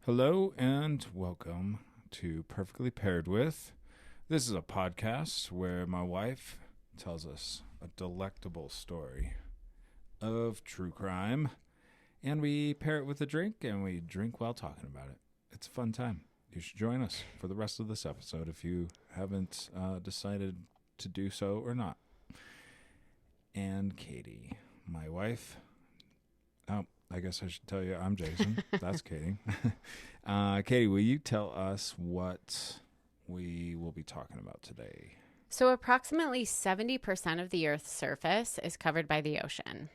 Hello and welcome to Perfectly Paired With. This is a podcast where my wife tells us a delectable story of true crime, and we pair it with a drink, and we drink while talking about it. It's a fun time. You should join us for the rest of this episode if you haven't decided to do so or not. And Katie, my wife. Oh, I guess I should tell you I'm Jason. That's Katie. Katie, will you tell us what we will be talking about today? So approximately 70% of the Earth's surface is covered by the ocean.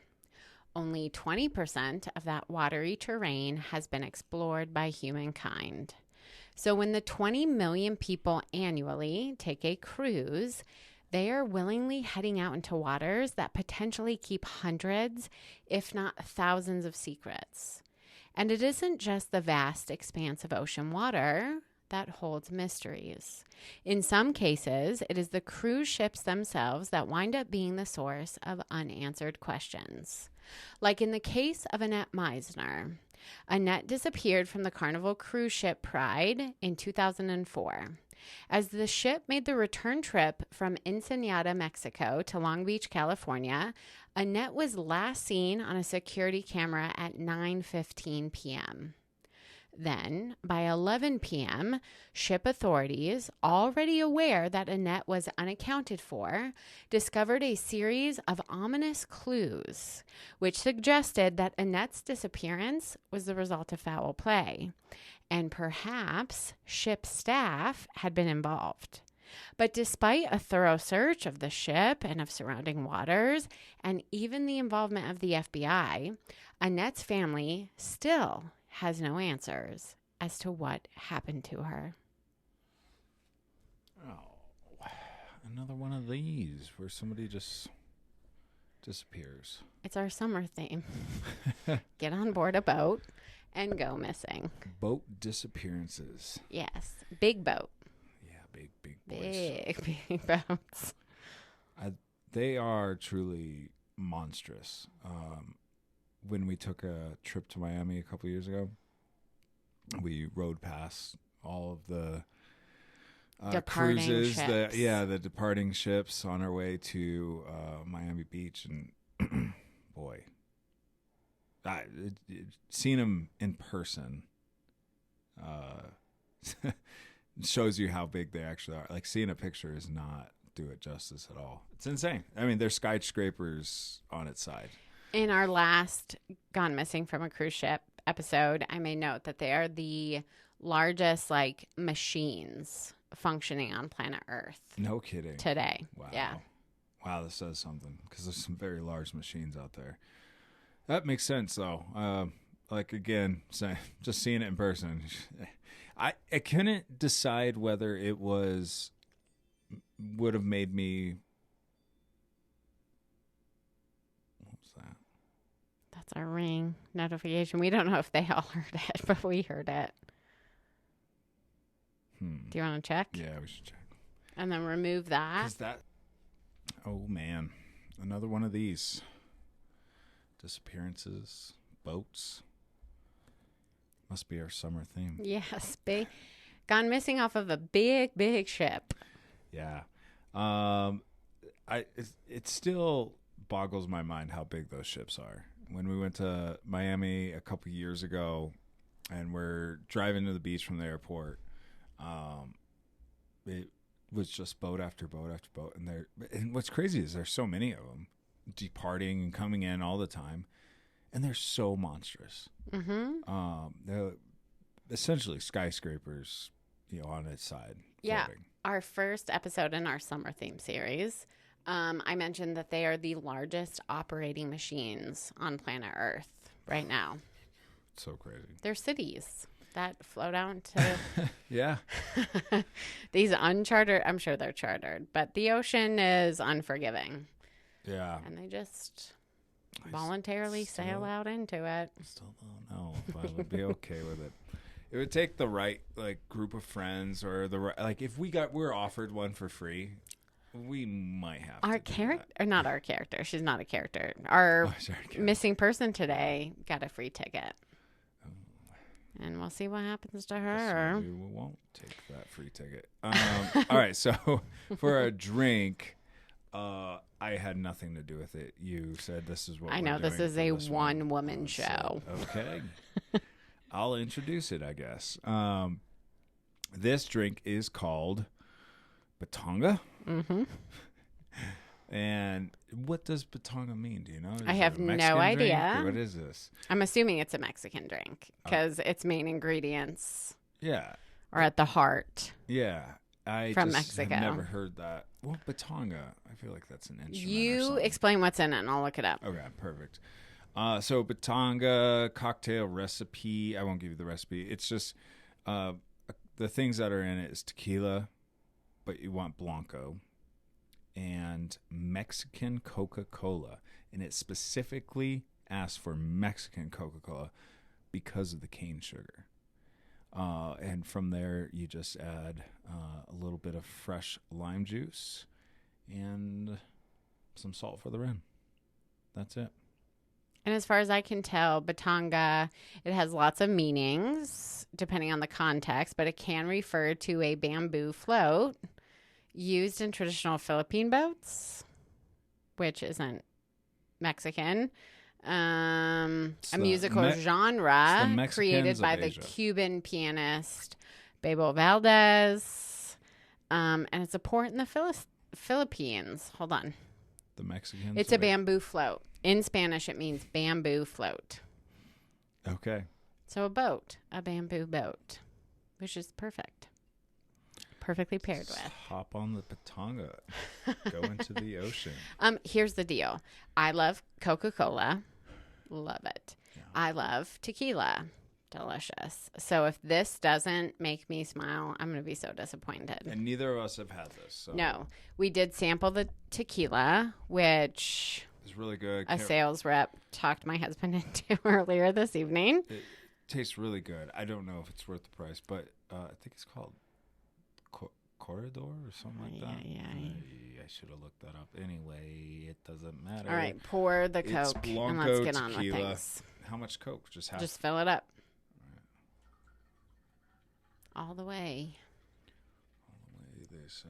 Only 20% of that watery terrain has been explored by humankind. So when the 20 million people annually take a cruise, they are willingly heading out into waters that potentially keep hundreds, if not thousands of secrets. And it isn't just the vast expanse of ocean water that holds mysteries. In some cases, it is the cruise ships themselves that wind up being the source of unanswered questions. Like in the case of Annette Meisner. Annette disappeared from the Carnival cruise ship Pride in 2004. As the ship made the return trip from Ensenada, Mexico to Long Beach, California, Annette was last seen on a security camera at 9:15 p.m. Then, by 11 p.m., ship authorities, already aware that Annette was unaccounted for, discovered a series of ominous clues, which suggested that Annette's disappearance was the result of foul play, and perhaps ship staff had been involved. But despite a thorough search of the ship and of surrounding waters, and even the involvement of the FBI, Annette's family still has no answers as to what happened to her. Oh, another one of these where somebody just disappears. It's our summer theme. Get on board a boat and go missing. Boat disappearances. Yes. Big boat. Yeah, big boys. Big boats. They are truly monstrous. When we took a trip to Miami a couple years ago, we rode past all of the Departing cruises, ships. the departing ships on our way to Miami Beach, and boy, seeing them in person shows you how big they actually are. Like, seeing a picture is not do it justice at all. It's insane. I mean, they're skyscrapers on its side. In our last Gone Missing from a Cruise Ship episode, I made note that they are the largest, machines functioning on planet Earth. No kidding. Today. Wow. Yeah. Wow, this says something, because there's some very large machines out there. That makes sense, though. Again, just seeing it in person, I couldn't decide whether it would have made me. That's our ring notification. We don't know if they all heard it, but we heard it. Do you want to check? Yeah, we should check. And then remove that. Oh, man. Another one of these. Disappearances, boats. Must be our summer theme. Yes. Gone missing off of a big ship. Yeah. It still boggles my mind how big those ships are. When we went to Miami a couple years ago and we're driving to the beach from the airport, it was just boat after boat after boat. And what's crazy is there's so many of them departing and coming in all the time. And they're so monstrous. Mm-hmm. They're essentially skyscrapers, on its side. Yeah. Floating. Our first episode in our summer theme series, I mentioned that they are the largest operating machines on planet Earth right now. It's so crazy. They're cities that float out to yeah. These unchartered, I'm sure they're chartered, but the ocean is unforgiving. Yeah. And they just voluntarily sail out into it. Still don't know if I would be okay with it. It would take the right group of friends, or the right, if we're offered one for free, we might have our character, or not our character. She's not a character. Our missing person today got a free ticket. and we'll see what happens to her. So we won't take that free ticket. All right, so for a drink, I had nothing to do with it. You said this is what I we're know, this doing is for a this one-woman show. Okay. I'll introduce it, I guess. This drink is called Batanga. Mm-hmm. And what does Batanga mean? Do you know? I Is have it a no Mexican idea. drink, or what is this? I'm assuming it's a Mexican drink because its main ingredients Yeah. are at the heart. Yeah. I From just Mexico. have never heard that. Well, Batanga, I feel like that's an instrument. You or something. explain what's in it, and I'll look it up. Okay, perfect. So Batanga cocktail recipe. I won't give you the recipe. It's just the things that are in it is tequila, but you want Blanco, and Mexican Coca-Cola. And it specifically asks for Mexican Coca-Cola because of the cane sugar. And from there, you just add a little bit of fresh lime juice and some salt for the rim. That's it. And as far as I can tell, Batanga, it has lots of meanings depending on the context, but it can refer to a bamboo float used in traditional Philippine boats, which isn't Mexican. A musical genre created by the Cuban pianist Bebo Valdez. And it's a port in the Philippines. Hold on. The Mexicans? It's a bamboo float. In Spanish, it means bamboo float. Okay. So a boat, a bamboo boat, which is perfect. Perfectly paired with. Hop on the Batanga. Go into the ocean. Here's the deal. I love Coca-Cola. Love it. Yeah. I love tequila. Delicious. So if this doesn't make me smile, I'm going to be so disappointed. And neither of us have had this. So. No. We did sample the tequila, which it's really good. A sales rep talked my husband into earlier this evening. It tastes really good. I don't know if it's worth the price, but I think it's called Corridor or something like that. Yeah. I should have looked that up. Anyway, it doesn't matter. All right, pour the Coke and let's get on with things. How much Coke? Just half? Just fill it up. All the way. All the way, they say.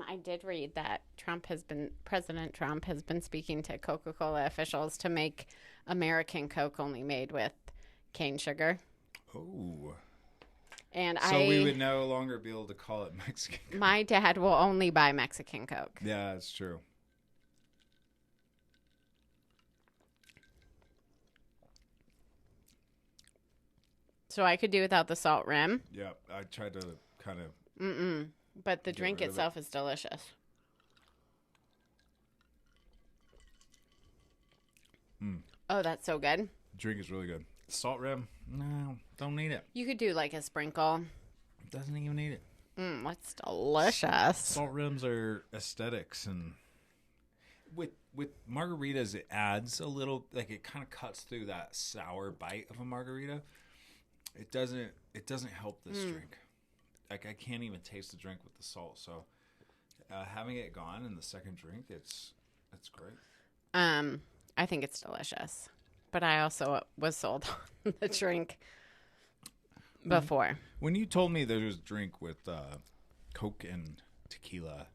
I did read that President Trump has been speaking to Coca-Cola officials to make American Coke only made with cane sugar. Oh. And so we would no longer be able to call it Mexican Coke. My dad will only buy Mexican Coke. Yeah, that's true. So I could do without the salt rim. Yeah, I tried to kind of... But the drink itself is delicious. Oh, that's so good. The drink is really good. Salt rim? No, don't need it. You could do like a sprinkle. Doesn't even need it. That's delicious. Salt rims are aesthetics, and with margaritas, it adds a little, like it kind of cuts through that sour bite of a margarita. It doesn't help this drink. Like I can't even taste the drink with the salt. So having it gone in the second drink, it's great. I think it's delicious, but I also was sold on the drink before. When you told me there was a drink with Coke and Tequila,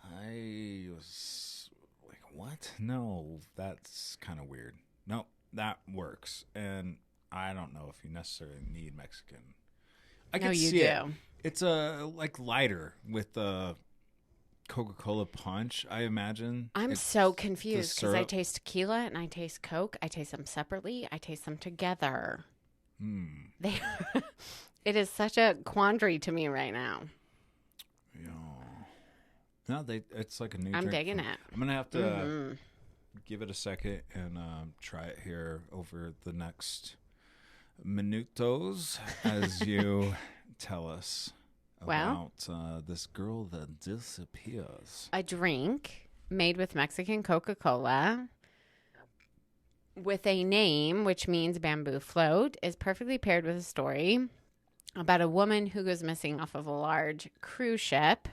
I was like, what? No, that's kind of weird. No, that works. And I don't know if you necessarily need Mexican. I can see it. It's like lighter with Coca-Cola punch, I imagine. I'm so confused because I taste tequila and I taste Coke. I taste them separately. I taste them together. It is such a quandary to me right now. Yeah. No, it's like a new drink. I'm digging it. I'm going to have to give it a second and try it here over the next minutos as you tell us about this girl that disappears. A drink made with Mexican Coca-Cola with a name which means bamboo float is perfectly paired with a story about a woman who goes missing off of a large cruise ship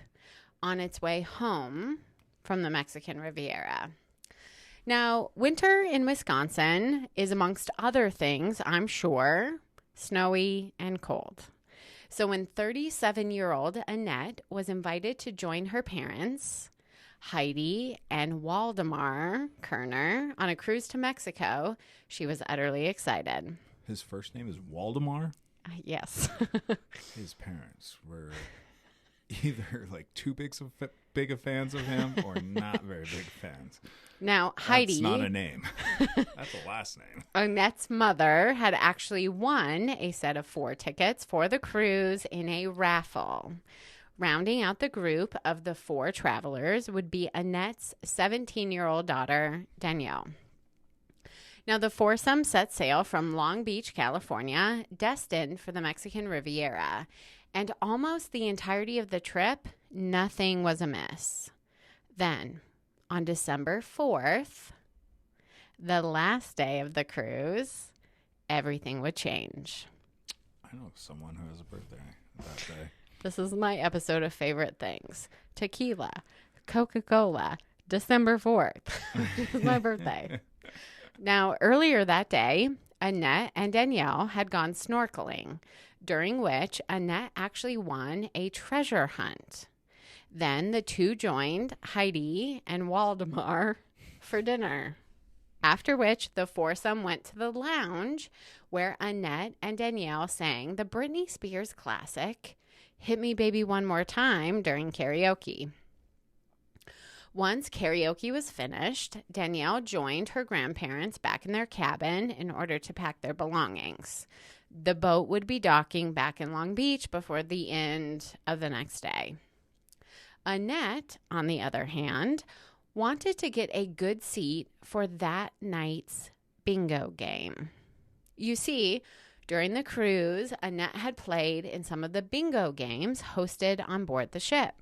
on its way home from the Mexican Riviera. Now, winter in Wisconsin is, amongst other things, I'm sure, snowy and cold. So when 37-year-old Annette was invited to join her parents, Heidi and Waldemar Kerner, on a cruise to Mexico, she was utterly excited. His first name is Waldemar? Yes. His parents were either like too big of fans of him or not very big fans. Now, Heidi... That's not a name. That's a last name. Annette's mother had actually won a set of 4 tickets for the cruise in a raffle. Rounding out the group of the 4 travelers would be Annette's 17-year-old daughter, Danielle. Now, the foursome set sail from Long Beach, California, destined for the Mexican Riviera. And almost the entirety of the trip, nothing was amiss. Then, on December 4th, the last day of the cruise, everything would change. I know someone who has a birthday that day. This is my episode of favorite things. Tequila, Coca-Cola, December 4th. This is my birthday. Now, earlier that day, Annette and Danielle had gone snorkeling, during which Annette actually won a treasure hunt. Then the two joined Heidi and Waldemar for dinner, after which the foursome went to the lounge where Annette and Danielle sang the Britney Spears classic, Hit Me Baby One More Time, during karaoke. Once karaoke was finished, Danielle joined her grandparents back in their cabin in order to pack their belongings. The boat would be docking back in Long Beach before the end of the next day. Annette, on the other hand, wanted to get a good seat for that night's bingo game. You see, during the cruise, Annette had played in some of the bingo games hosted on board the ship.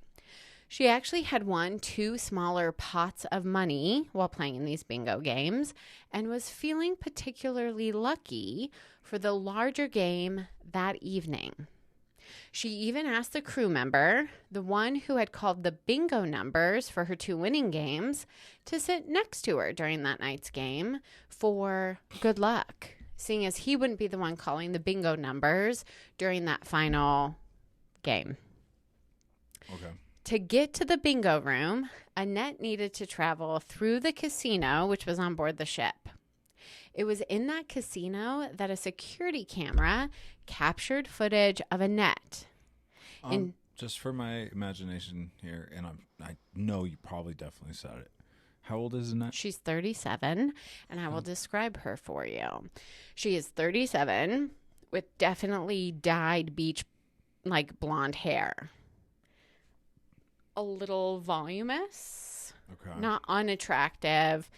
She actually had won 2 smaller pots of money while playing in these bingo games and was feeling particularly lucky for the larger game that evening. She even asked the crew member, the one who had called the bingo numbers for her 2 winning games, to sit next to her during that night's game for good luck, seeing as he wouldn't be the one calling the bingo numbers during that final game. Okay. To get to the bingo room, Annette needed to travel through the casino, which was on board the ship. It was in that casino that a security camera captured footage of Annette. Just for my imagination here, and I know you probably definitely said it. How old is Annette? She's 37, and I will describe her for you. She is 37 with definitely dyed beach-like blonde hair. A little voluminous, Okay. Not unattractive,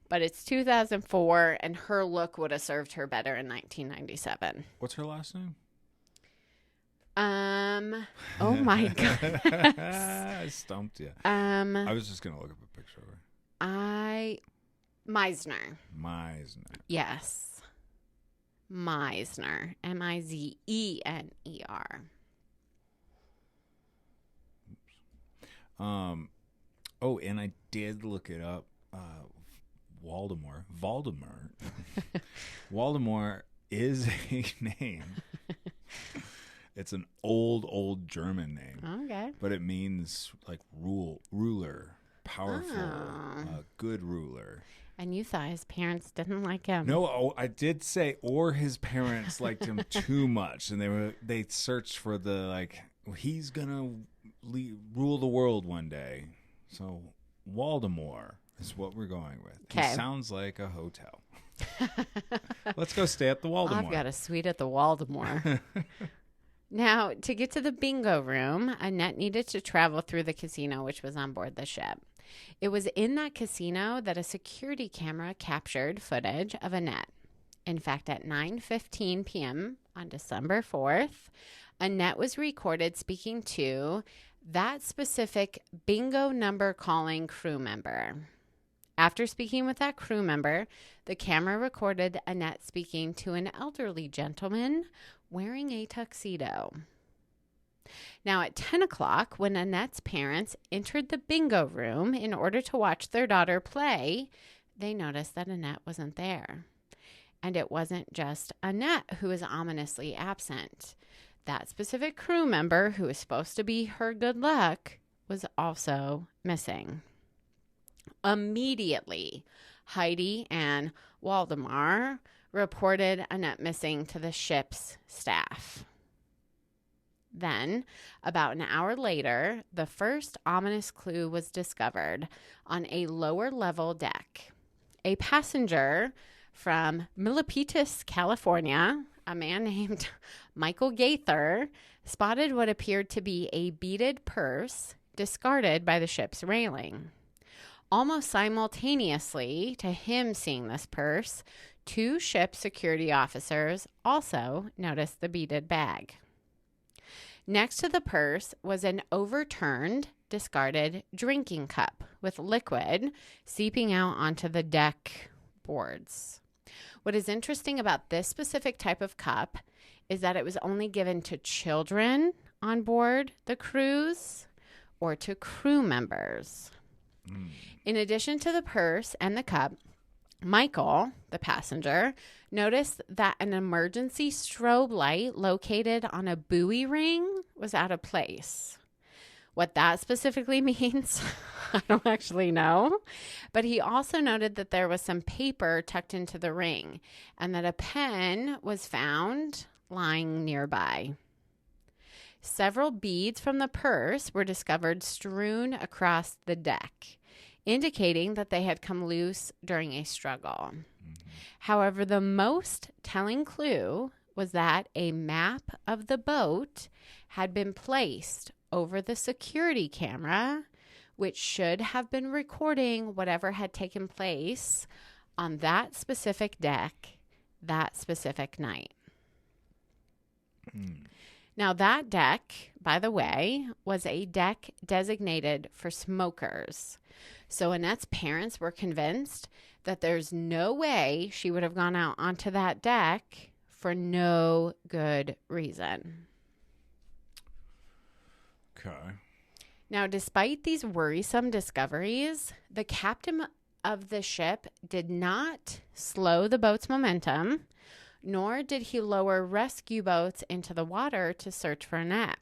but it's 2004, and her look would have served her better in 1997. What's her last name? Oh my goodness. I stumped you. I was just gonna look up a picture of her. Meisner. Meisner. Yes. Meisner. Mizener. Oh, and I did look it up. Waldemar. Waldemar is a name. It's an old German name. Okay. But it means like ruler, powerful, good ruler. And you thought his parents didn't like him. No, I did say, or his parents liked him too much, and they searched for the he's gonna rule the world one day. So Waldemar is what we're going with. Okay. He sounds like a hotel. Let's go stay at the Waldemar. I've got a suite at the Waldemar. Now, to get to the bingo room, Annette needed to travel through the casino, which was on board the ship. It was in that casino that a security camera captured footage of Annette. In fact, at 9:15 p.m. on December 4th, Annette was recorded speaking to that specific bingo number calling crew member. After speaking with that crew member, the camera recorded Annette speaking to an elderly gentleman wearing a tuxedo. Now, at 10 o'clock, when Annette's parents entered the bingo room in order to watch their daughter play, they noticed that Annette wasn't there. And it wasn't just Annette who was ominously absent. That specific crew member who was supposed to be her good luck was also missing. Immediately, Heidi and Waldemar reported Annette missing to the ship's staff. Then, about an hour later, the first ominous clue was discovered on a lower level deck. A passenger from Milpitas, California, a man named Michael Gaither, spotted what appeared to be a beaded purse discarded by the ship's railing. Almost simultaneously to him seeing this purse, 2 ship security officers also noticed the beaded bag. Next to the purse was an overturned, discarded drinking cup with liquid seeping out onto the deck boards. What is interesting about this specific type of cup is that it was only given to children on board the cruise or to crew members. In addition to the purse and the cup, Michael, the passenger, noticed that an emergency strobe light located on a buoy ring was out of place. What that specifically means, I don't actually know. But he also noted that there was some paper tucked into the ring and that a pen was found lying nearby. Several beads from the purse were discovered strewn across the deck, indicating that they had come loose during a struggle. However, the most telling clue was that a map of the boat had been placed over the security camera, which should have been recording whatever had taken place on that specific deck that specific night. Now, that deck, by the way, was a deck designated for smokers. So Annette's parents were convinced that there's no way she would have gone out onto that deck for no good reason. Okay. Now, despite these worrisome discoveries, the captain of the ship did not slow the boat's momentum, nor did he lower rescue boats into the water to search for Annette.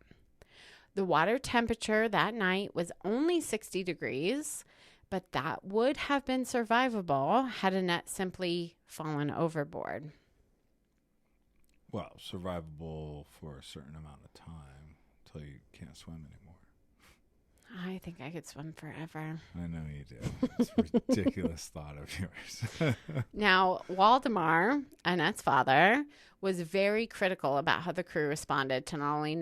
The water temperature that night was only 60 degrees, but that would have been survivable had Annette simply fallen overboard. Well, survivable for a certain amount of time until you can't swim anymore. I think I could swim forever. I know you do. It's a ridiculous thought of yours. Now, Waldemar, Annette's father, was very critical about how the crew responded to not only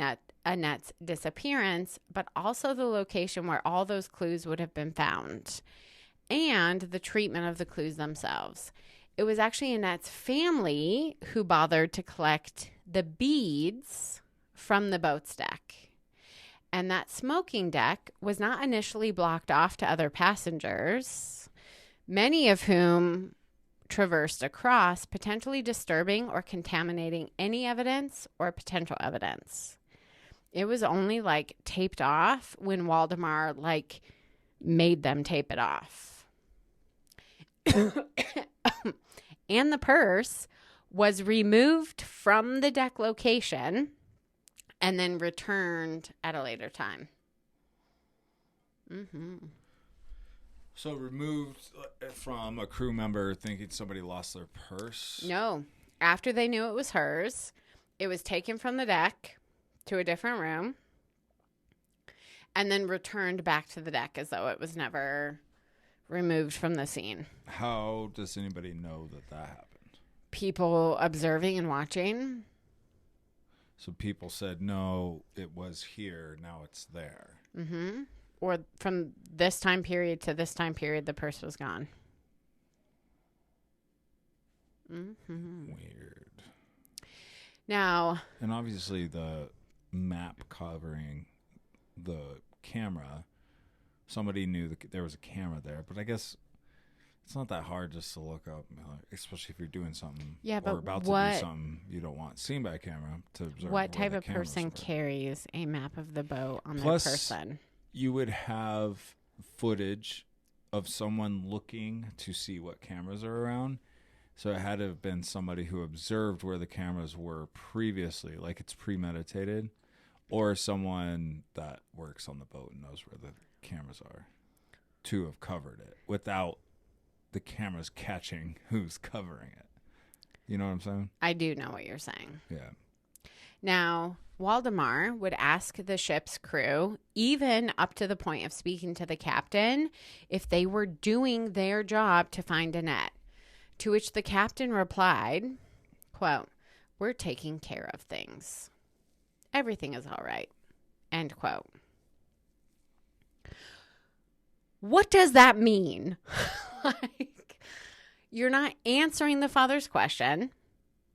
Annette's disappearance, but also the location where all those clues would have been found and the treatment of the clues themselves. It was actually Annette's family who bothered to collect the beads from the boat's deck. And that smoking deck was not initially blocked off to other passengers, many of whom traversed across, potentially disturbing or contaminating any evidence or potential evidence. It was only taped off when Waldemar made them tape it off. And the purse was removed from the deck location and then returned at a later time. So removed from a crew member thinking somebody lost their purse? No. After they knew it was hers, it was taken from the deck to a different room and then returned back to the deck as though it was never removed from the scene. How does anybody know that happened? People observing and watching. So people said, no, it was here, now it's there. Mm-hmm. Or from this time period to this time period, the purse was gone. Mm-hmm. Weird. Now... And obviously the map covering the camera, somebody knew that there was a camera there, but I guess it's not that hard just to look up, especially if you're doing something or about to do something you don't want seen by a camera to observe. What type of person carries a map of the boat on their person? You would have footage of someone looking to see what cameras are around. So it had to have been somebody who observed where the cameras were previously, like it's premeditated, or someone that works on the boat and knows where the cameras are to have covered it without the cameras catching who's covering it. You know what I'm saying? I do know what you're saying. Yeah. Now, Waldemar would ask the ship's crew, even up to the point of speaking to the captain, if they were doing their job to find Annette. To which the captain replied, quote, "We're taking care of things. Everything is all right." End quote. What does that mean? Like, you're not answering the father's question.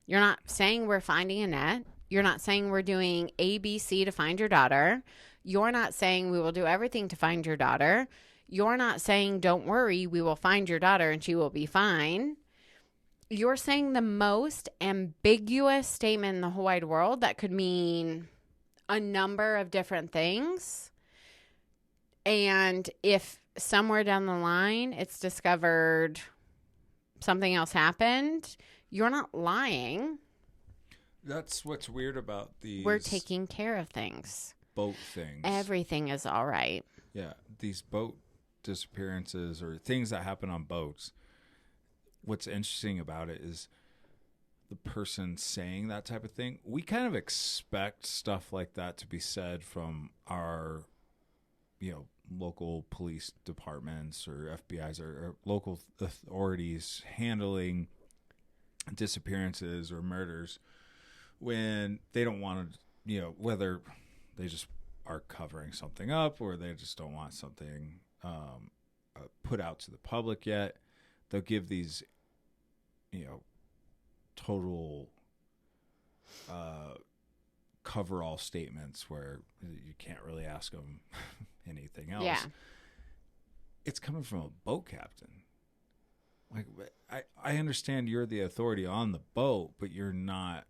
You're not saying we're finding Annette. You're not saying we're doing A, B, C to find your daughter. You're not saying we will do everything to find your daughter. You're not saying, don't worry, we will find your daughter and she will be fine. You're saying the most ambiguous statement in the whole wide world that could mean a number of different things. And if somewhere down the line it's discovered something else happened, you're not lying. That's what's weird about these. We're taking care of things. Boat things. Everything is all right. Yeah, these boat disappearances or things that happen on boats. What's interesting about it is the person saying that type of thing. We kind of expect stuff like that to be said from our, local police departments or FBI's or local authorities handling disappearances or murders when they don't want to, whether they just are covering something up or they just don't want something put out to the public yet. They'll give these total cover-all statements where you can't really ask them anything else. Yeah. It's coming from a boat captain. Like, I understand you're the authority on the boat, but you're not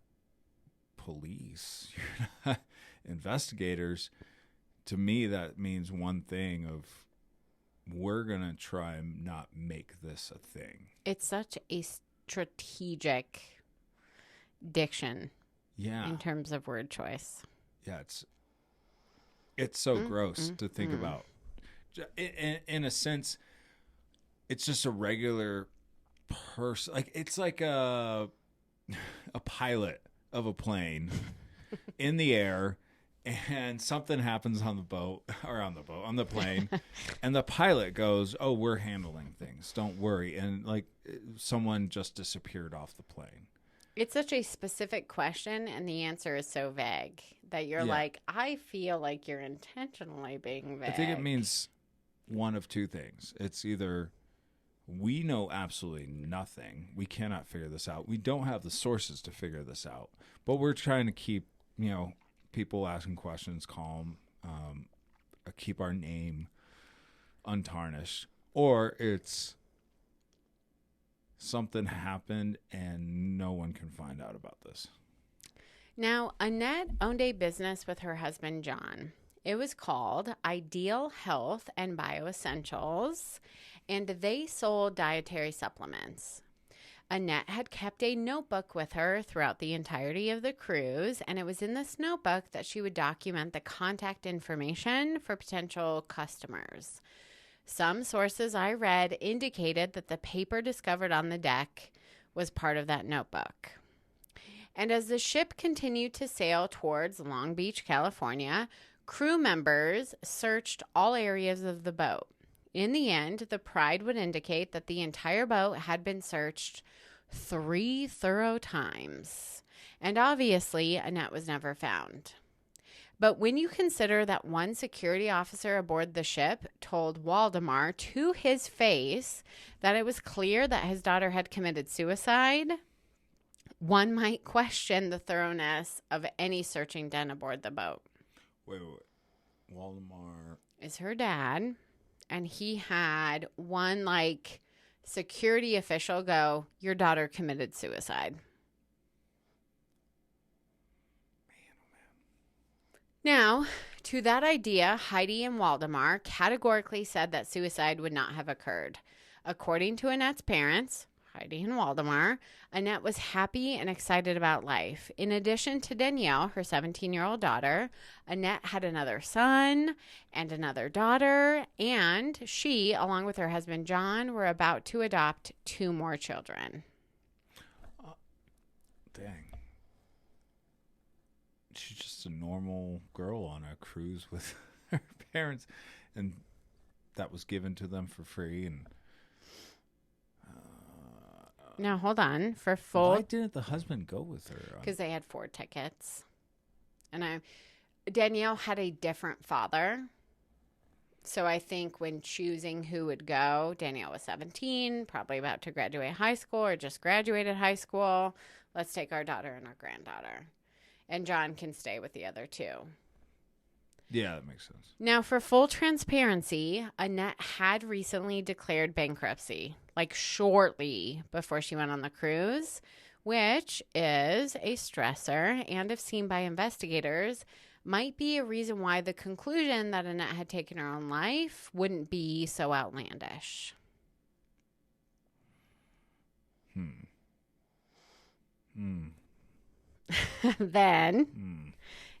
police. You're not investigators. To me, that means one thing of we're going to try and not make this a thing. It's such a strategic diction in terms of word choice. Yeah, it's so gross to think about. In a sense, it's just a regular person. Like, it's like a pilot of a plane in the air, and something happens on the plane, and the pilot goes, "Oh, we're handling things. Don't worry." And like someone just disappeared off the plane. It's such a specific question, and the answer is so vague that you're like, I feel like you're intentionally being vague. I think it means one of two things. It's either we know absolutely nothing. We cannot figure this out. We don't have the sources to figure this out. But we're trying to keep, people asking questions calm, keep our name untarnished. Or it's something happened and no one can find out about this. Now, Annette owned a business with her husband, John. It was called Ideal Health and Bioessentials, and they sold dietary supplements. Annette had kept a notebook with her throughout the entirety of the cruise, and it was in this notebook that she would document the contact information for potential customers. Some sources I read indicated that the paper discovered on the deck was part of that notebook. And as the ship continued to sail towards Long Beach, California, crew members searched all areas of the boat. In the end, the Pride would indicate that the entire boat had been searched 3 thorough times. And obviously, Annette was never found. But when you consider that one security officer aboard the ship told Waldemar to his face that it was clear that his daughter had committed suicide, one might question the thoroughness of any searching done aboard the boat. Wait. Waldemar is her dad, and he had one, security official go, "Your daughter committed suicide." Now, To that idea, Heidi and Waldemar categorically said that suicide would not have occurred. According to Annette's parents, Heidi and Waldemar, Annette was happy and excited about life. In addition to Danielle, her 17-year-old daughter, Annette had another son and another daughter, and she, along with her husband John, were about to adopt 2 more children. Dang. She's just a normal girl on a cruise with her parents, and that was given to them for free. And now, hold on. Why didn't the husband go with her? Because they had 4 tickets. And Danielle had a different father. So I think when choosing who would go, Danielle was 17, probably about to graduate high school or just graduated high school. Let's take our daughter and our granddaughter. And John can stay with the other 2. Yeah, that makes sense. Now, for full transparency, Annette had recently declared bankruptcy, like shortly before she went on the cruise, which is a stressor and, if seen by investigators, might be a reason why the conclusion that Annette had taken her own life wouldn't be so outlandish. Then,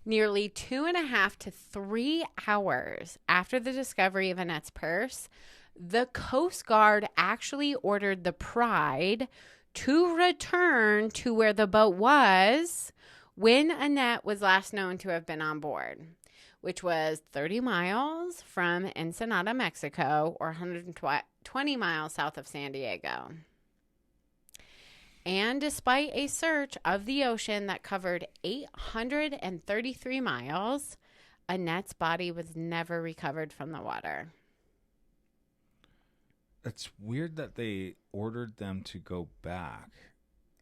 nearly 2.5 to 3 hours after the discovery of Annette's purse, the Coast Guard actually ordered the Pride to return to where the boat was when Annette was last known to have been on board, which was 30 miles from Ensenada, Mexico, or 120 miles south of San Diego. And despite a search of the ocean that covered 833 miles, Annette's body was never recovered from the water. It's weird that they ordered them to go back.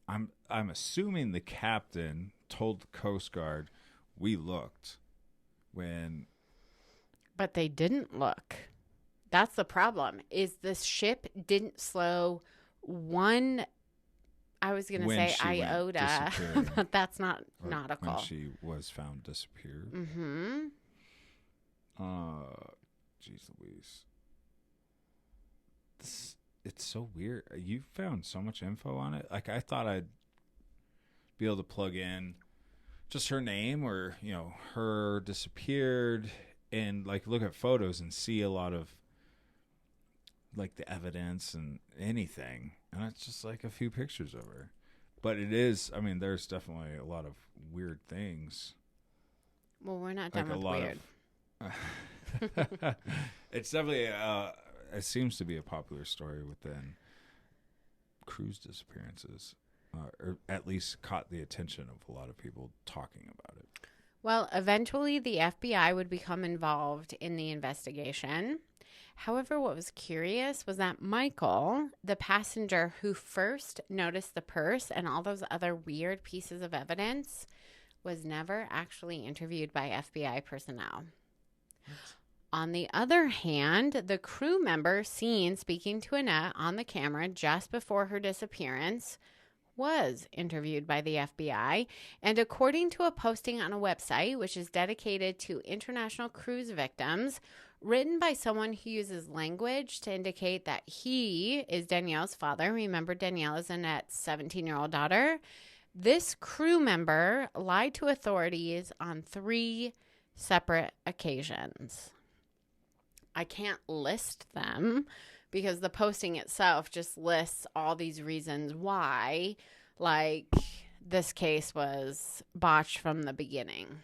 I'm assuming the captain told the Coast Guard, we looked when... But they didn't look. That's the problem, is the ship didn't slow one... I was going to say iota, but that's not nautical. When she was found disappeared. Mm-hmm. Jeez Louise. It's so weird. You found so much info on it. Like, I thought I'd be able to plug in just her name or, her disappeared and, like, look at photos and see a lot of, like, the evidence and anything. And it's just like a few pictures of her. But it is, there's definitely a lot of weird things. Well, we're not done with weird. It's definitely, it seems to be a popular story within cruise disappearances. Or at least caught the attention of a lot of people talking about it. Well, eventually the FBI would become involved in the investigation. However, what was curious was that Michael, the passenger who first noticed the purse and all those other weird pieces of evidence, was never actually interviewed by FBI personnel. What? On the other hand, the crew member seen speaking to Annette on the camera just before her disappearance was interviewed by the FBI, and according to a posting on a website which is dedicated to international cruise victims, written by someone who uses language to indicate that he is Danielle's father. Remember, Danielle is Annette's 17-year-old daughter. This crew member lied to authorities on 3 separate occasions. I can't list them because the posting itself just lists all these reasons why, like, this case was botched from the beginning.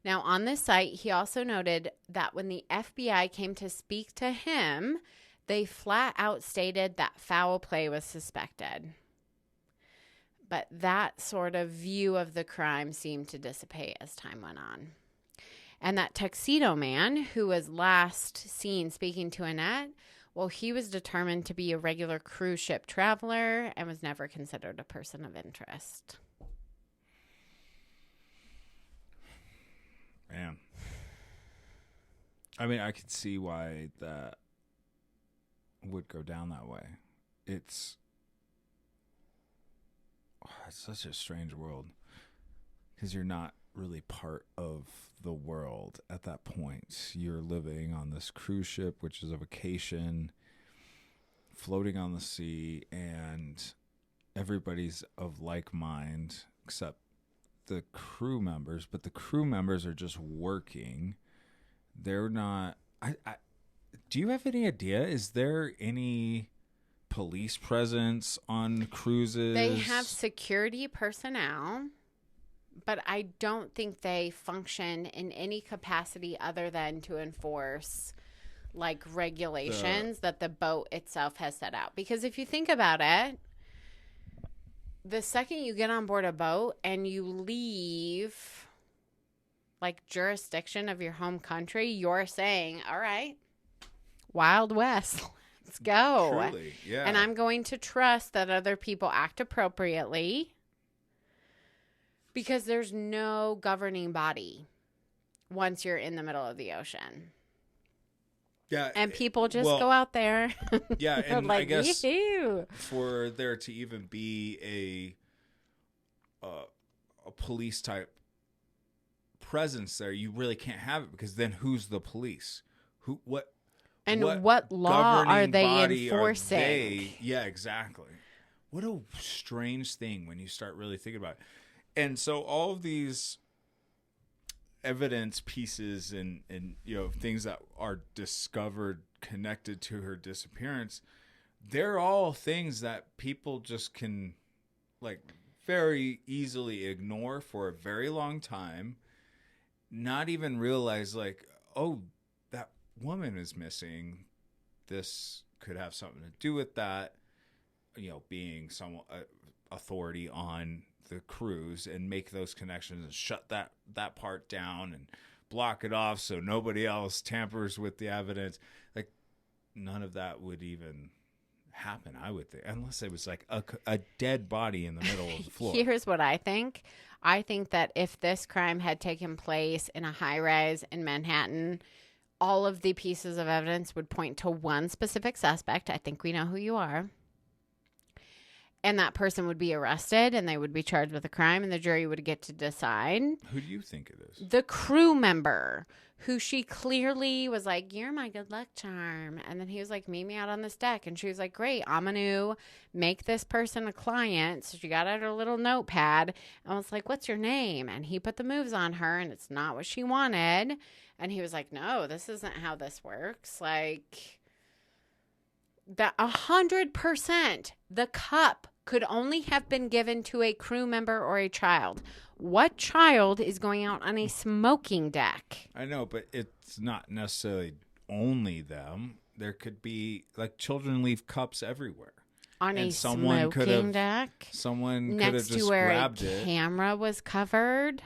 Now, on this site, he also noted that when the FBI came to speak to him, they flat out stated that foul play was suspected. But that sort of view of the crime seemed to dissipate as time went on. And that tuxedo man who was last seen speaking to Annette, well, he was determined to be a regular cruise ship traveler and was never considered a person of interest. Man. I could see why that would go down that way. It's such a strange world because you're not really part of the world at that point. You're living on this cruise ship, which is a vacation, floating on the sea, and everybody's of like mind except the crew members. But the crew members are just working. They're not. Do you have any idea? Is there any police presence on cruises? They have security personnel, but I don't think they function in any capacity other than to enforce like regulations that the boat itself has set out. Because if you think about it, the second you get on board a boat and you leave like jurisdiction of your home country, you're saying, all right, Wild West, let's go. Truly, yeah. And I'm going to trust that other people act appropriately because there's no governing body once you're in the middle of the ocean. Yeah. And people just go out there. Yeah, and like, I guess Yee-hoo. for there to even be a police type presence there, you really can't have it, because then who's the police? What law are they body enforcing? Yeah, exactly. What a strange thing when you start really thinking about it. And so all of these evidence pieces and things that are discovered connected to her disappearance, they're all things that people just can like very easily ignore for a very long time, not even realize like, oh, that woman is missing. This could have something to do with that, being some authority on the cruise, and make those connections and shut that part down and block it off so nobody else tampers with the evidence. Like, none of that would even happen, I would think, unless it was like a dead body in the middle of the floor. Here's what I think. I think that if this crime had taken place in a high-rise in Manhattan, all of the pieces of evidence would point to one specific suspect. I think we know who you are. And that person would be arrested, and they would be charged with a crime, and the jury would get to decide. Who do you think it is? The crew member, who she clearly was like, you're my good luck charm. And then he was like, meet me out on this deck. And she was like, great, I'm going to make this person a client. So she got out her little notepad and was like, what's your name? And he put the moves on her, and it's not what she wanted. And he was like, no, this isn't how this works. Like, that 100%, the cup could only have been given to a crew member or a child. What child is going out on a smoking deck? I know, but it's not necessarily only them. There could be, like, children leave cups everywhere. On a smoking deck? Someone could have just next to where grabbed a camera was covered?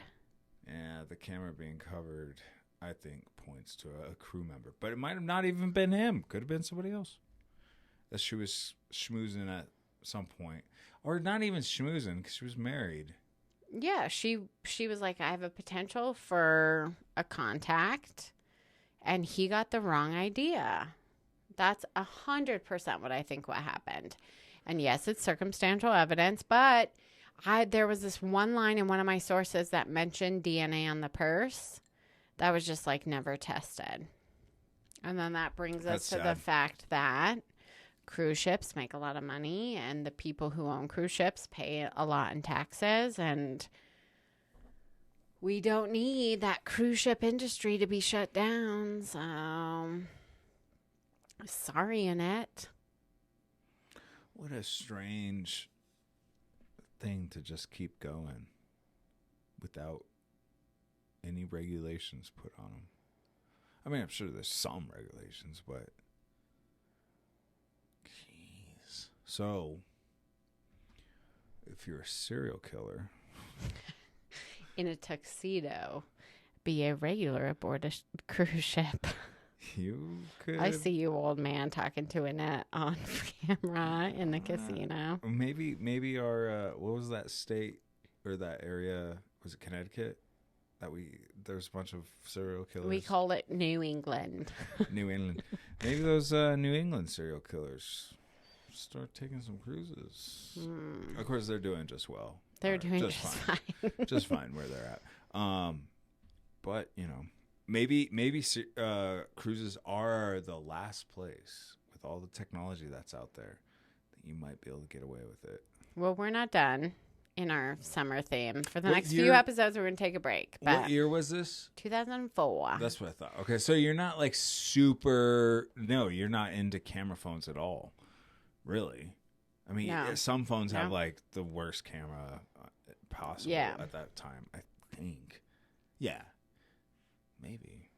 Yeah, the camera being covered, I think, points to a crew member. But it might have not even been him. Could have been somebody else that she was schmoozing at some point. Or not even schmoozing, because she was married. Yeah, she was like, I have a potential for a contact, and he got the wrong idea. That's 100% what I think what happened. And yes, it's circumstantial evidence, but there was this one line in one of my sources that mentioned DNA on the purse that was just like never tested. And then that brings us to the fact that cruise ships make a lot of money, and the people who own cruise ships pay a lot in taxes, and we don't need that cruise ship industry to be shut down. So, sorry, Annette. What a strange thing to just keep going without any regulations put on them. I mean, I'm sure there's some regulations, but so, if you're a serial killer in a tuxedo, be a regular aboard a cruise ship. You could. I see you, old man, talking to Annette on camera in the casino. Maybe our what was that state or that area? Was it Connecticut? There's a bunch of serial killers. We call it New England. New England. Maybe those New England serial killers start taking some cruises. Of course, they're doing just well. They're doing just fine. Just fine where they're But maybe cruises are the last place with all the technology that's out there that you might be able to get away with it. Well, we're not done in our summer theme. For the next year- few episodes, we're going to take a break. But What year was this? 2004. That's what I thought. Okay, so you're not like super. No, you're not into camera phones at all, really. I mean, No. some phones have No. like the worst camera possible Yeah. at that time. I think. Yeah, maybe.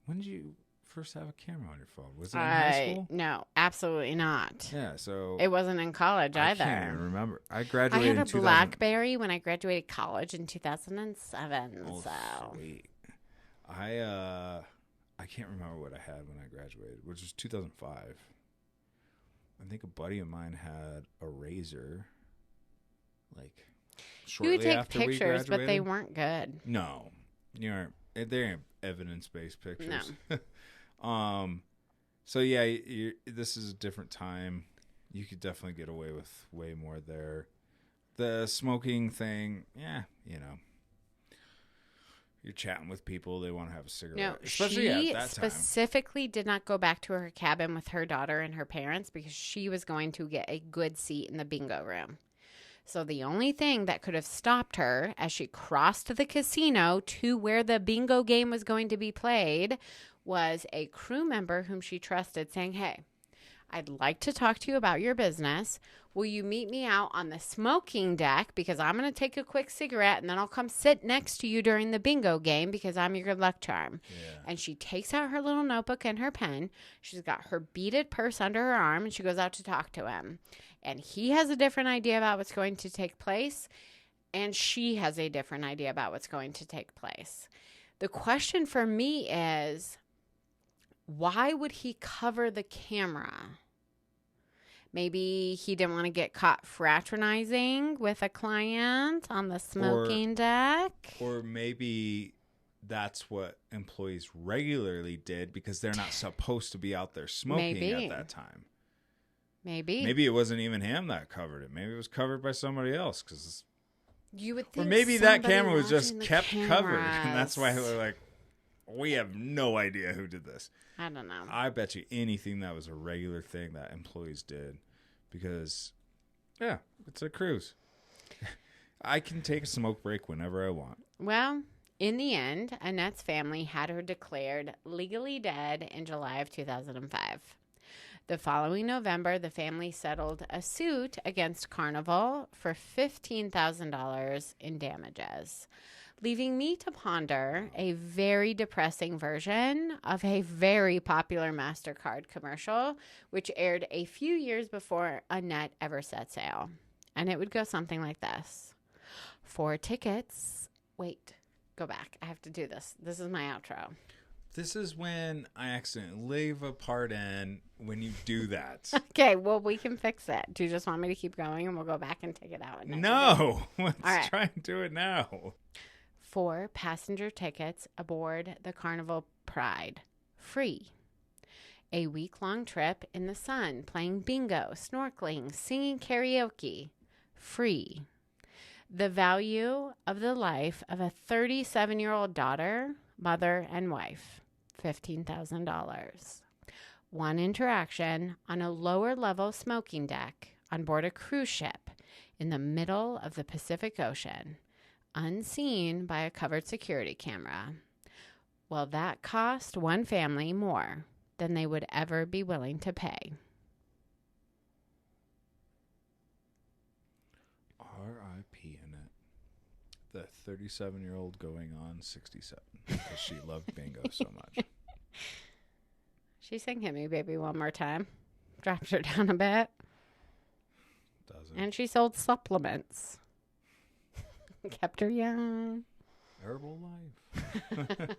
When did you first have a camera on your phone? Was it in high school? No, absolutely not. Yeah, so It wasn't in college I either. can't even remember. I I graduated had in a 2000. BlackBerry when I graduated college in 2007. Oh, so sweet. I can't remember what I had when I graduated, which was 2005. I think a buddy of mine had a Razor, like you shortly would take after we pictures, but they graduated. weren't good. No, they aren't evidence-based pictures. No. So yeah, this is a different time. You could definitely get away with way more there. The smoking thing, yeah, you're chatting with people. They want to have a cigarette. No, Especially she at that time. specifically did not go back to her cabin with her daughter and her parents because she was going to get a good seat in the bingo room. So the only thing that could have stopped her as she crossed the casino to where the bingo game was going to be played was a crew member whom she trusted saying, "Hey, I'd like to talk to you about your business. Will you meet me out on the smoking deck because I'm going to take a quick cigarette and then I'll come sit next to you during the bingo game because I'm your good luck charm." Yeah. And she takes out her little notebook and her pen. She's got her beaded purse under her arm and she goes out to talk to him. And he has a different idea about what's going to take place. And she has a different idea about what's going to take place. The question for me is, why would he cover the camera? Maybe he didn't want to get caught fraternizing with a client on the smoking deck. Or maybe that's what employees regularly did because they're not supposed to be out there smoking Maybe. at that time. Maybe. Maybe it wasn't even him that covered it. Maybe it was covered by somebody else. You would Or think maybe that somebody camera was just watching the kept covered. And that's why cameras. they're like, we have no idea who did this. I don't know. I bet you anything that was a regular thing that employees did. Because, yeah, it's a cruise. I can take a smoke break whenever I want. Well, in the end, Annette's family had her declared legally dead in July of 2005. The following November, the family settled a suit against Carnival for $15,000 in damages, leaving me to ponder a very depressing version of a very popular MasterCard commercial, which aired a few years before Annette ever set sail. And it would go something like this. 4 tickets. Wait, go back. I have to do this. This is my outro. This is when I accidentally leave a part in when you do that. Okay, well, we can fix it. Do you just want me to keep going and we'll go back and take it out? No. Let's All right. try and do it now. 4 passenger tickets aboard the Carnival Pride. Free. A week-long trip in the sun, playing bingo, snorkeling, singing karaoke. Free. The value of the life of a 37-year-old daughter, mother, and wife. $15,000. 1 interaction on a lower-level smoking deck on board a cruise ship in the middle of the Pacific Ocean, unseen by a covered security camera. Well, that cost one family more than they would ever be willing to pay. R.I.P. Annette. The 37-year-old going on 67 because she loved bingo so much. She sang Hit Me Baby one more time. Dropped her down a bit. Doesn't. And she sold supplements. Kept her young. Herbal life.